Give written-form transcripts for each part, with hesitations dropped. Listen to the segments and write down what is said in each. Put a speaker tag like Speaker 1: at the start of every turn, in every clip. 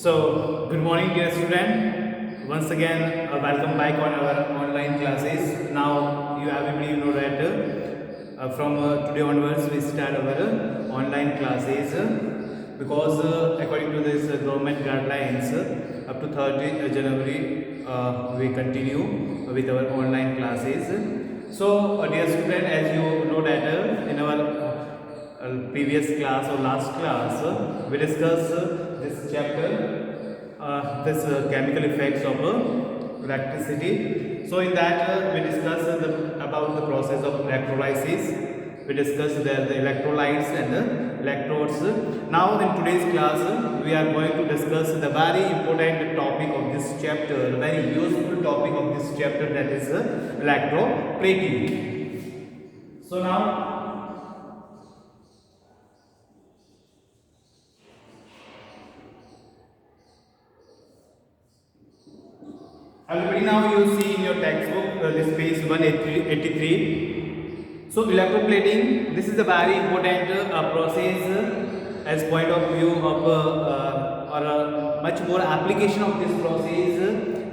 Speaker 1: Good morning, dear student. Once again, welcome back on our online classes. Now, you everybody know that from today onwards, we start our online classes because according to this government guidelines, up to 30th January, we continue with our online classes. So, dear student, as you know that in our previous class or last class, we discussed this chapter, this chemical effects of electricity. So in that we discussed about the process of electrolysis. We discussed the electrolytes and the electrodes. Now in today's class, we are going to discuss the very important topic of this chapter, very useful topic of this chapter, that is electroplating. So now everybody, now you see in your textbook this page 183. So electroplating, this is a very important process as point of view of or much more application of this process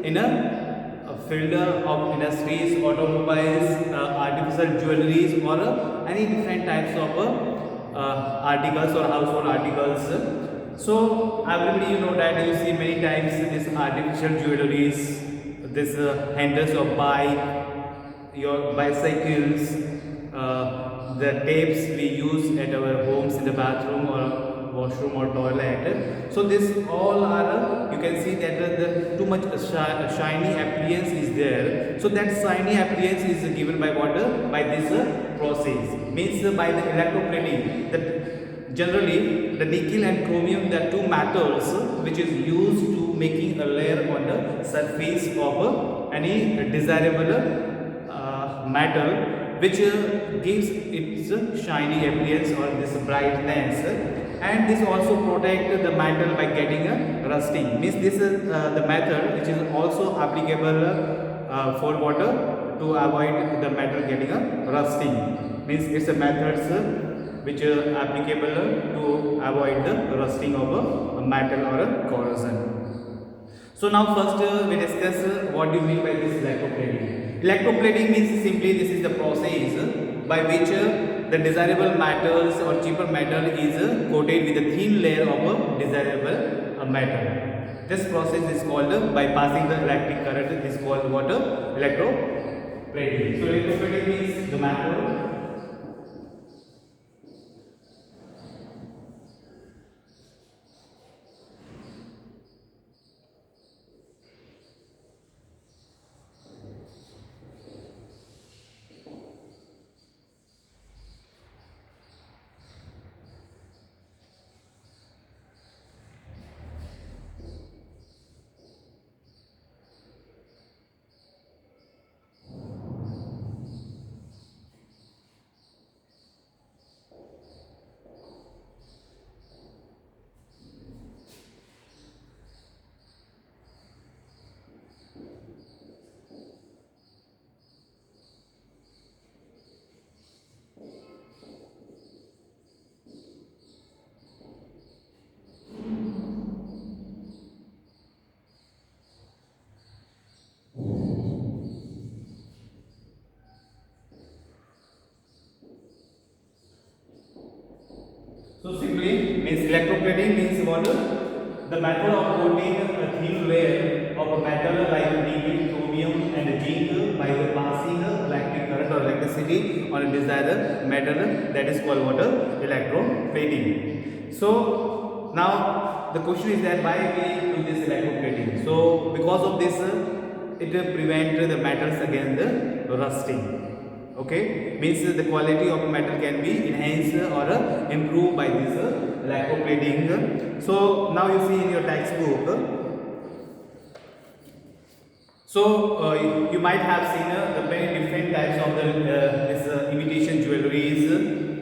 Speaker 1: in a field of industries, automobiles, artificial jewelries, or any different types of articles or household articles. So everybody, you know that you see many times this artificial jewelries, this handles of bike, your bicycles, the tapes we use at our homes in the bathroom or washroom or toilet. So this all are you can see that the too much shiny appearance is there. So that shiny appearance is given by what? By this process, means by the electroplating. That generally the nickel and chromium, the two metals which is used to making a layer on the surface of any desirable metal, which gives its shiny appearance or this brightness, and this also protect the metal by getting rusting. Means this is the method which is also applicable for water to avoid the metal getting rusting. Means it's a methods which are applicable to avoid the rusting of a metal or a corrosion. So now first we discuss what do you mean by this electroplating. Electroplating means simply this is the process by which the desirable metals or cheaper metal is coated with a thin layer of a desirable metal. This process is called bypassing the electric current. Is called what? Electroplating. So electroplating means the method. So simply means electroplating means what? The method of coating a thin layer of a metal like nickel, chromium and zinc by the passing electric current or electricity on a desired metal, that is called what? Electroplating. So now the question is that why we do this electroplating? So because of this it prevents the metals against the rusting. Okay, means the quality of metal can be enhanced or improved by this electroplating. So now you see in your textbook, so you might have seen the very different types of the this imitation jewelries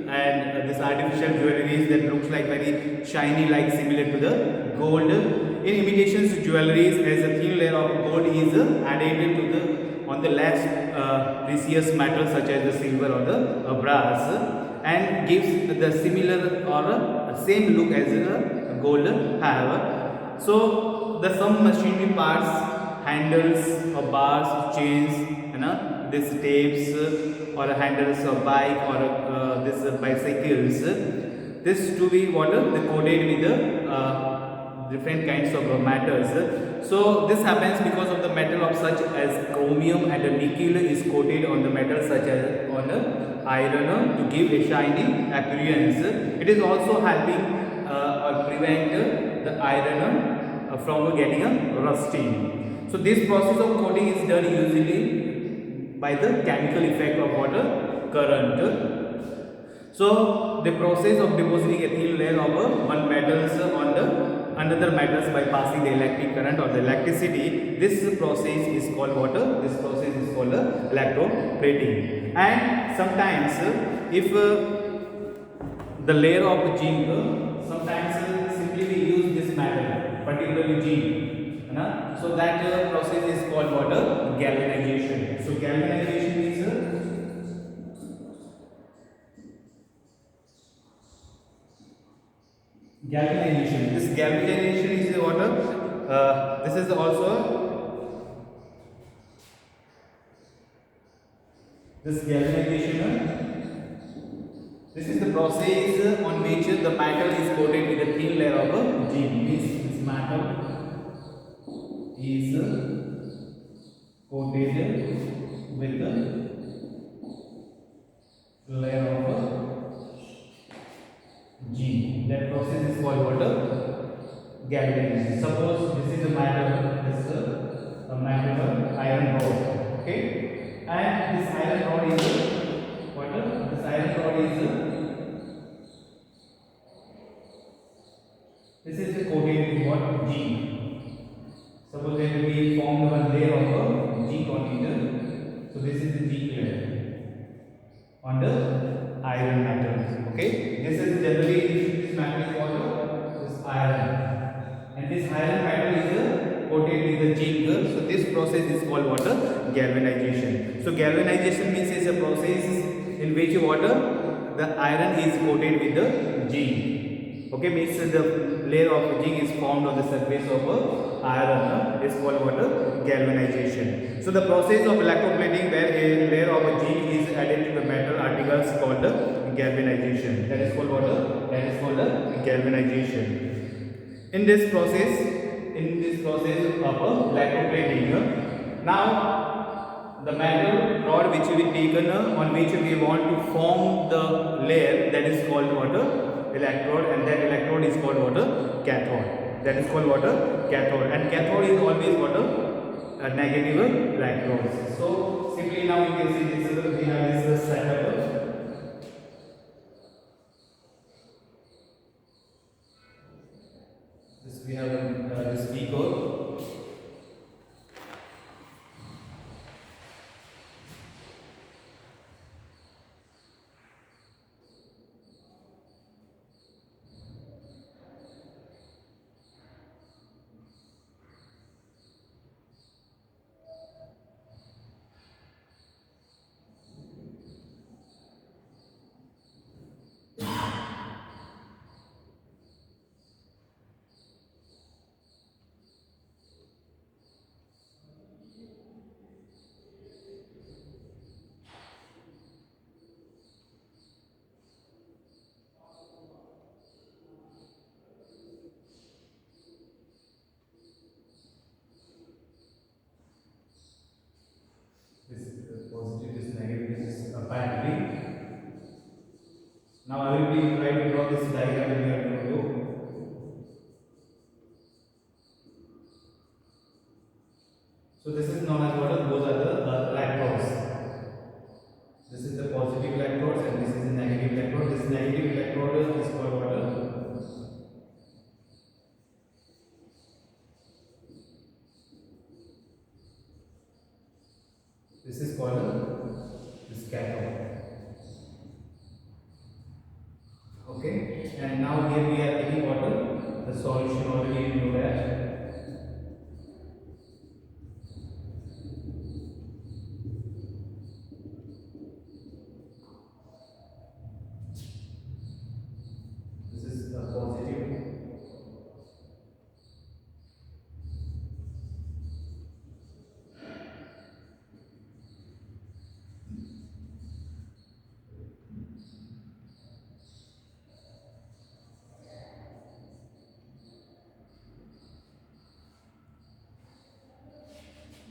Speaker 1: and this artificial jewelries that looks like very shiny, like similar to the gold. In imitations jewelries, as a thin layer of gold is added to the on the less precious metals such as the silver or the brass, and gives the similar or same look as gold have. So the some machinery parts, handles or bars, chains, this tapes or handles of bike or this bicycles. This to be what they coated with the different kinds of matters. So this happens because of the metal of such as chromium and nickel is coated on the metal such as on iron to give a shiny appearance. It is also helping or prevent the iron from getting a rusting. So this process of coating is done usually by the chemical effect of water current. So the process of depositing a thin layer of one metals on the another metals by passing the electric current or the electricity, this process is called what? This process is called electroplating. And sometimes if the layer of zinc, sometimes simply we use this metal, particularly zinc, so that process is called what? Galvanization. So galvanization is galvanization. This galvanization is what? This is also this galvanization. This is the process on which the metal is coated with a thin layer of zinc. This metal is coated with a layer of zinc. That process is called what? Galvanization. Suppose this is a metal, this is a metal iron rod. Okay, and this iron rod is what? This iron rod is this is coated with what? Zinc. Suppose there will be formed one layer of zinc on it. So this is the zinc layer on the iron metal. Okay, this is generally this metal is called this iron, and this iron metal is coated with the zinc. So this process is called what? Galvanization. So galvanization means is a process in which water the iron is coated with the zinc. Okay, means the layer of zinc is formed on the surface of iron is called what? Galvanization. So the process of electroplating where a layer of zinc is added to the metal articles called galvanization. That is called what? That is called galvanization. In this process of electroplating, now the metal rod which we taken on which we want to form the layer, that is called what? Electrode, and that electrode is called what? Cathode. That is called what? Cathode. And cathode is always what? A negative electrodes. So simply now you can see this we have this setup. This we have this speaker. This positive, this negative, this is a battery. Now I will be trying to draw this diagram in your notebook. So this is known as what? Those are the electrodes. This is the positive electrodes and this is the negative electrode. This negative electrode is called what? This is called this cathode. Okay, and now here we are taking water. The solution already you know that. This is the positive.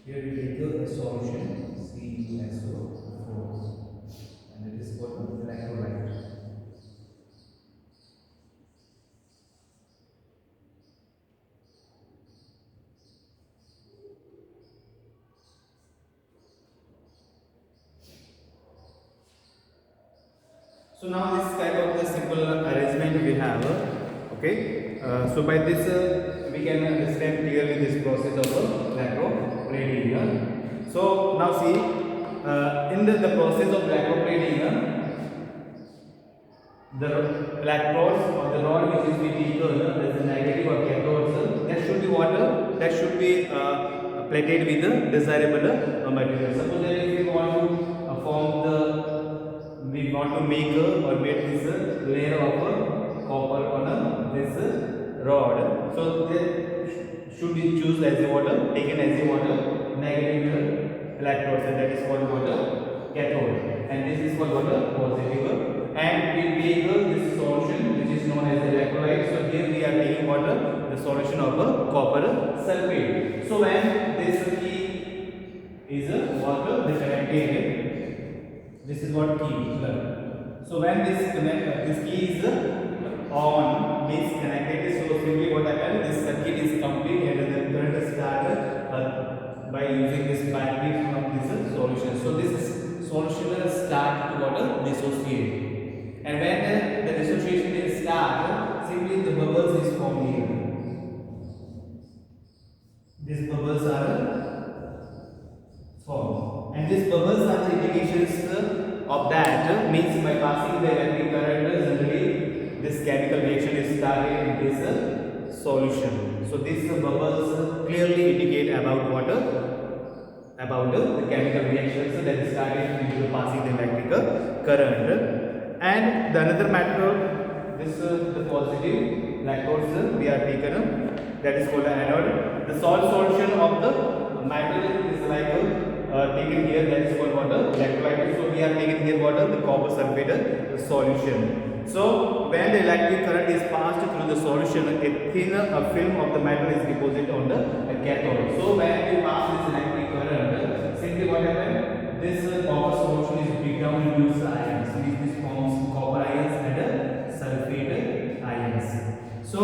Speaker 1: Here we take a solution CuSO4 and it is called electrolyte. So now this is kind of the simple arrangement we have. Okay. So by this we can understand clearly this process of electroplating. So now see in the process of electroplating, the electrodes or the rod which is being taken as a negative or cathodes, that should be water, that should be plated with the desirable material. Suppose that if we want to form the, we want to make or make this layer of copper on this rod, so they should be choose as a water, taken as a water negative electrodes, and that is called water cathode, and this is called water positive. And we take this solution which is known as electrolyte. So here we are taking water, the solution of copper sulfate. So when this key is water, the connected, this is what key. So when this key is on, means connected, so simply what happens, this circuit is complete and the current start by using this battery from this solution. So this solution will start to water dissociate. And when the dissociation is start, simply the bubbles is formed here. These bubbles are formed, and these bubbles are the indications of that. Means by passing the electric current, generally this chemical reaction is started in this solution. So these bubbles clearly indicate about water, about the chemical reactions that is started due to passing the electric current. And the another matter, this the positive electrodes we are taken, that is called the anode. The salt solution of the metal is like taken here, that is called water electrolyte. So we are taking here water, the copper sulfate solution. So when the electric current is passed through the solution, a thin film of the metal is deposited on the cathode. So when we pass this electric current, simply what happens, this copper solution is break down into ions. This forms copper ions and sulfate ions. So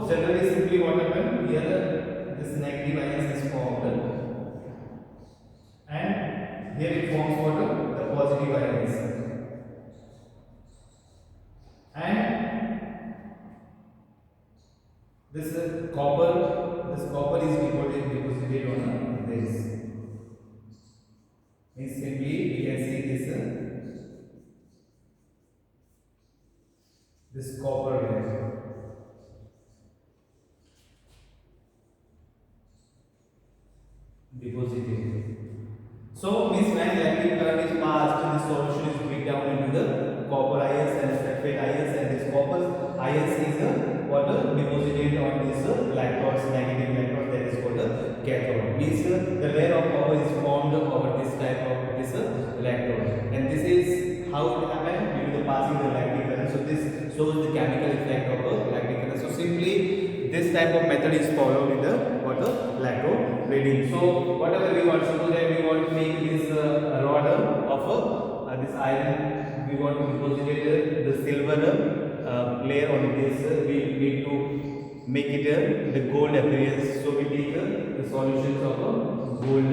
Speaker 1: generally simply what happens here, this negative ions is formed, and here it forms what, the positive ions, and this copper is deposited on this. Means simply we can see this copper layer deposited. So means when electric current is passed, the solution is break down into the copper ions and sulfate ions, and this copper ions is water deposited on this electrodes, negative electrodes, that is called the cathode. Means the layer of copper is formed over this type of this electrode, and this is how it happens due to the passing the electric current. So this shows the chemical effect of electric current. So simply this type of method is followed in the water electroplating. So whatever we want, suppose that we want to make this rod of this iron, we want to deposit the silver layer on this, we need to make it the gold appearance. So we take the solutions of gold,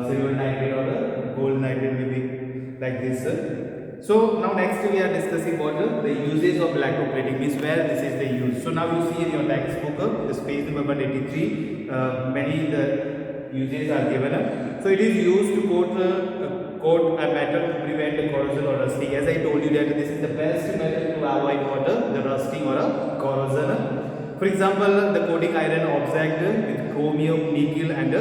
Speaker 1: silver nitrate or gold nitrate, maybe like this. So now next we are discussing about the usage of electroplating, means where this is the use. So now you see in your textbook, this page number 183, many the uses are given. So it is used to coat a metal to prevent the corrosion or rusting. As I told you that this is the best method to avoid water, the rusting or a corrosion. For example, the coating iron object with chromium, nickel and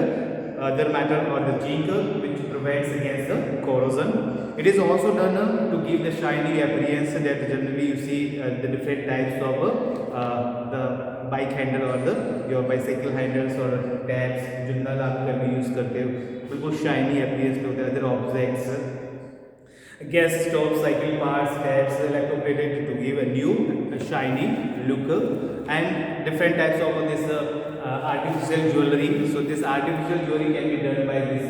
Speaker 1: other metal or the zinc, which prevents against the corrosion. It is also done to give the shiny appearance that generally you see the different types of the bike handle or the your bicycle handles or tabs जिनका आप कभी use करते हो बिल्कुल shiny appearance होते हैं other objects. Gas stove, cycle parts, tabs, electroplated to give a new shiny look, and different types of this artificial jewelry. So this artificial jewelry can be done by this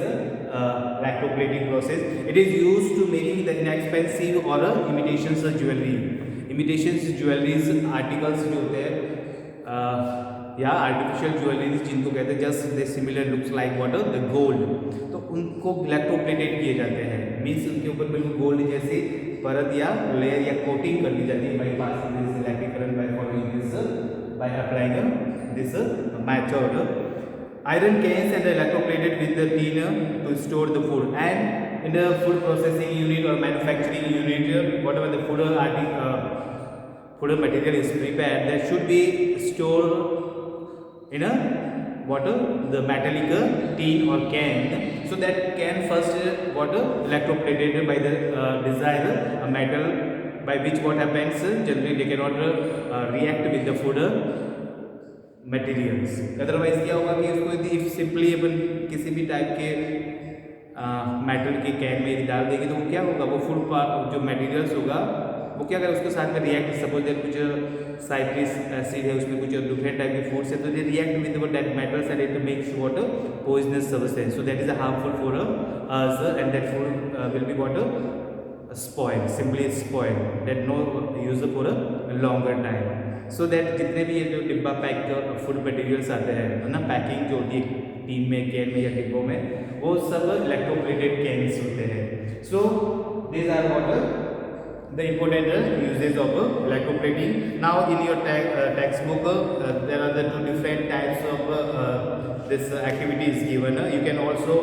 Speaker 1: electroplating process. It is used to making the inexpensive or imitations jewelry. Imitations jewelries articles जो होते हैं या artificial jewelleries जिनको कहते हैं just they similar looks like water the gold, तो उनको electroplated किए जाते हैं। मीन्स उनके ऊपर बिल्कुल गोल्ड जैसी परत या लेयर या कोटिंग कर दी जाती है by passing this electric current by following this by applying this method. Iron cans and electroplated with the tin to store the food, and in the food processing unit or manufacturing unit, whatever the food material is prepared, that should be stored in a water the metallic tin or can, so that can first water electroplated by the desired metal, by which what happens generally they cannot react with the food materials. Otherwise क्या होगा कि उसको यदि simply अपन किसी भी type के metal के can में यदि डाल देंगे तो वो क्या होगा, वो फूड जो मटेरियल्स होगा वो क्या करेगा उसके साथ में रिएक्ट, सपोज दैट कुछ साइट्रिक एसिड है उसमें कुछ डिफरेंट टाइप के फूड्स है तो they react with that metals and it makes water poisonous substance, so that is harmful for us and that food will be water spoiled, simply spoiled, that no use for a longer time, so that जितने भी ये जो डिब्बा pack food materials आते हैं ना, packing जो होती है टीन में, कैन में या डिब्बों में, वो सब इलेक्ट्रोप्लेटेड कैन्स होते हैं। सो these are what the important uses of electroplating. Now in your textbook there are the two different types of this activity is given. You can also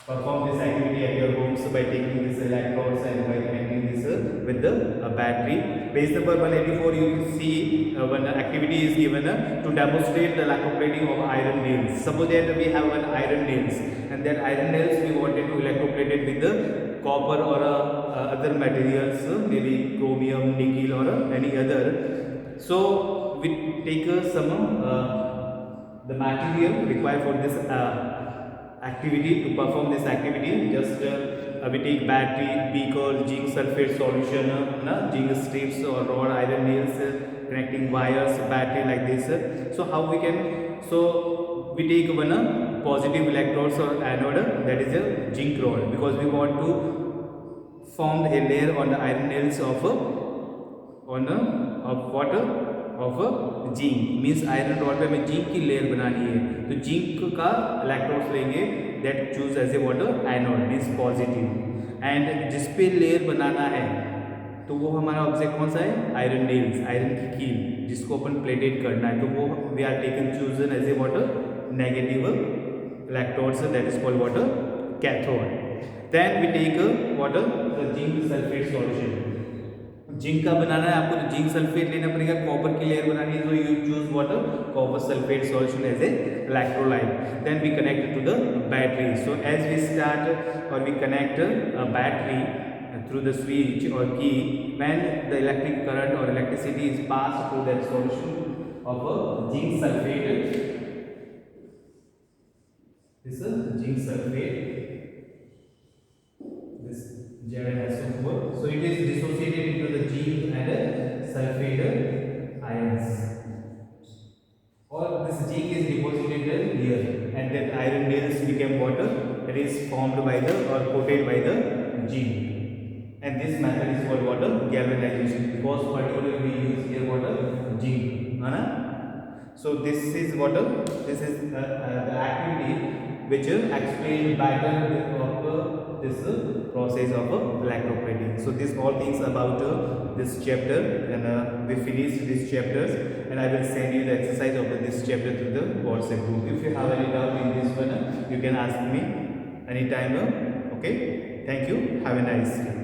Speaker 1: perform this activity at your homes by taking these electrodes and by connecting this with the battery. Page number 184 you will see one activity is given to demonstrate the electroplating of iron nails. Suppose that we have one iron nails and that iron nails we wanted to electroplate it with the copper or other materials, maybe chromium, nickel or any other. So we take some the material required for this activity. To perform this activity, just we take battery, beaker, zinc sulfate solution, zinc strips or rod, iron nails, connecting wires, battery like this. So how we can, so we take one positive electrodes or anode, that is a zinc rod, because we want to form a layer on the iron nails of water of zinc, means iron rod पे हमें zinc की layer बनानी है तो zinc का electrodes लेंगे that choose as a water anode means positive, and जिस पे लेयर बनाना है तो वो हमारा ऑब्जेक्ट कौन सा है, आयरन नेल्स, आयरन की कील जिसको अपन प्लेटेड करना है, तो वो we are taken chosen as a water negative electrodes, that is called water cathode. Then we take water the zinc sulphate solution, zinc का बनाना है आपको तो जिंक सल्फेट लेना पड़ेगा, कॉपर की लेयर बनानी है तो you choose water copper sulphate solution as a electrolyte. Then we connect to the battery, so as we start और we connect a battery through the switch or key, when the electric current or electricity is passed through that solution of a zinc sulfate, this is zinc sulfate, this ZnSO4, so it is dissociated into the zinc and sulfate ions, or this zinc is deposited here and then iron nails became water that is formed by the or coated by the zinc, and this method is called water galvanization, because particularly we use here water zinc, so this is water, this is the activity which explain better of this process of electroplating. So this all things about this chapter, and we finished these chapters, and I will send you the exercise of this chapter through the WhatsApp group. If you have any doubt in this one, you can ask me anytime. Okay, thank you, have a nice day.